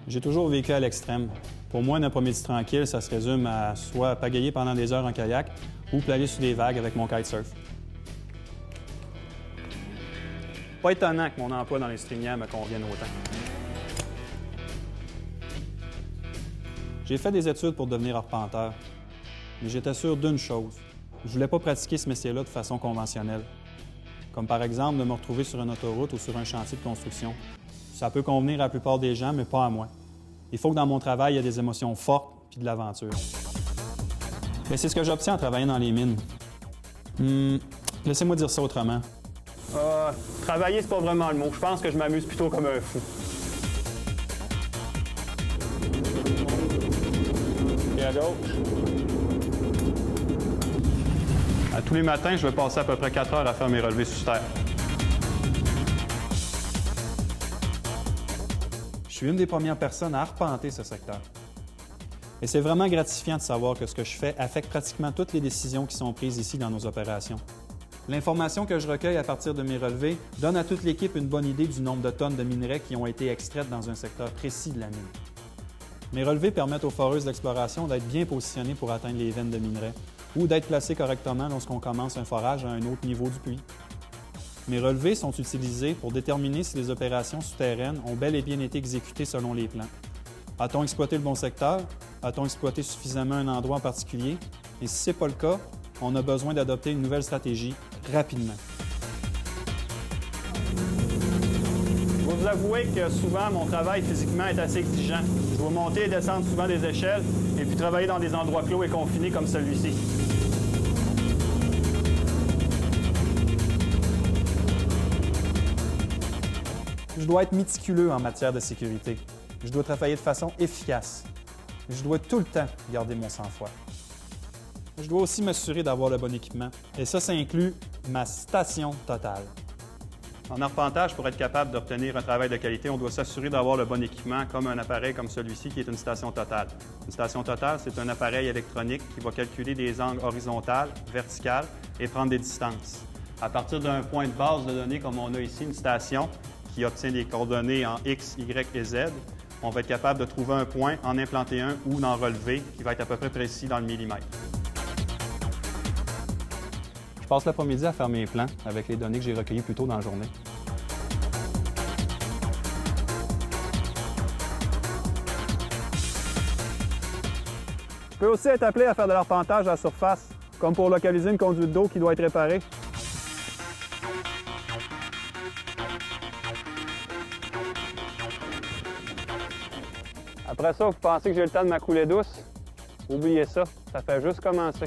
J'ai toujours vécu à l'extrême. Pour moi, un après-midi tranquille, ça se résume à soit pagayer pendant des heures en kayak ou plager sur des vagues avec mon kitesurf. Pas étonnant que mon emploi dans les streamières me convienne autant. J'ai fait des études pour devenir arpenteur, mais j'étais sûr d'une chose. Je voulais pas pratiquer ce métier-là de façon conventionnelle. Comme par exemple de me retrouver sur une autoroute ou sur un chantier de construction. Ça peut convenir à la plupart des gens, mais pas à moi. Il faut que dans mon travail, il y ait des émotions fortes puis de l'aventure. Mais c'est ce que j'obtiens en travaillant dans les mines. Laissez-moi dire ça autrement. Travailler, c'est pas vraiment le mot. Je pense que je m'amuse plutôt comme un fou. Et à gauche. Tous les matins, je vais passer à peu près 4 heures à faire mes relevés sur terre. Je suis une des premières personnes à arpenter ce secteur. Et c'est vraiment gratifiant de savoir que ce que je fais affecte pratiquement toutes les décisions qui sont prises ici dans nos opérations. L'information que je recueille à partir de mes relevés donne à toute l'équipe une bonne idée du nombre de tonnes de minerais qui ont été extraites dans un secteur précis de la mine. Mes relevés permettent aux foreuses d'exploration d'être bien positionnés pour atteindre les veines de minerais ou d'être placés correctement lorsqu'on commence un forage à un autre niveau du puits. Mes relevés sont utilisés pour déterminer si les opérations souterraines ont bel et bien été exécutées selon les plans. A-t-on exploité le bon secteur? A-t-on exploité suffisamment un endroit en particulier? Et si ce n'est pas le cas, on a besoin d'adopter une nouvelle stratégie rapidement. Je dois vous avouer que souvent, mon travail physiquement est assez exigeant. Je dois monter et descendre souvent des échelles et puis travailler dans des endroits clos et confinés comme celui-ci. Je dois être méticuleux en matière de sécurité. Je dois travailler de façon efficace. Je dois tout le temps garder mon sang-froid. Je dois aussi m'assurer d'avoir le bon équipement. Et ça inclut ma station totale. En arpentage, pour être capable d'obtenir un travail de qualité, on doit s'assurer d'avoir le bon équipement, comme un appareil comme celui-ci qui est une station totale. Une station totale, c'est un appareil électronique qui va calculer des angles horizontales, verticales et prendre des distances. À partir d'un point de base de données, comme on a ici une station qui obtient des coordonnées en X, Y et Z, on va être capable de trouver un point, en implanter un ou d'en relever qui va être à peu près précis dans le millimètre. Je passe l'après-midi à faire mes plans avec les données que j'ai recueillies plus tôt dans la journée. Je peux aussi être appelé à faire de l'arpentage à la surface, comme pour localiser une conduite d'eau qui doit être réparée. Après ça, vous pensez que j'ai le temps de ma coulée douce? Oubliez ça, ça fait juste commencer.